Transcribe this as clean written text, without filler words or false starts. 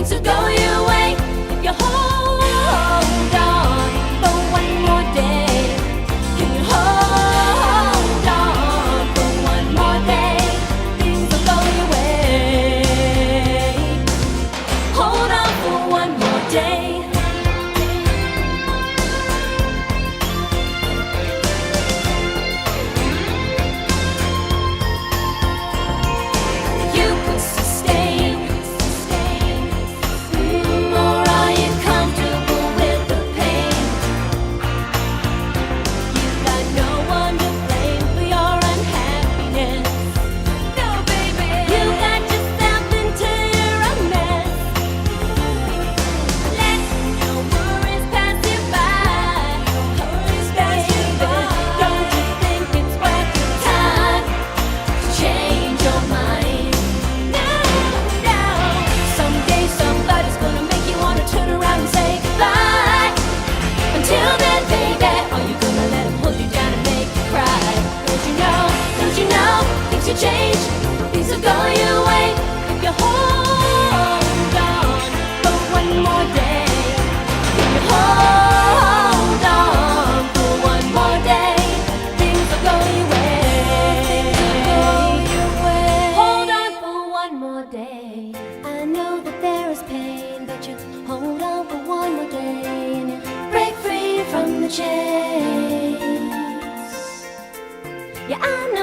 things will go your way if you hold on for one more day. Can you hold on for one more day? Things will go your way. Hold on for one more day. Change, things will go your way if you hold on for one more day. If you hold on for one more day, things will go your way. Hold on for one more day. I know that there is pain, but you hold on for one more day and you break free from the chains. Yeah, I know.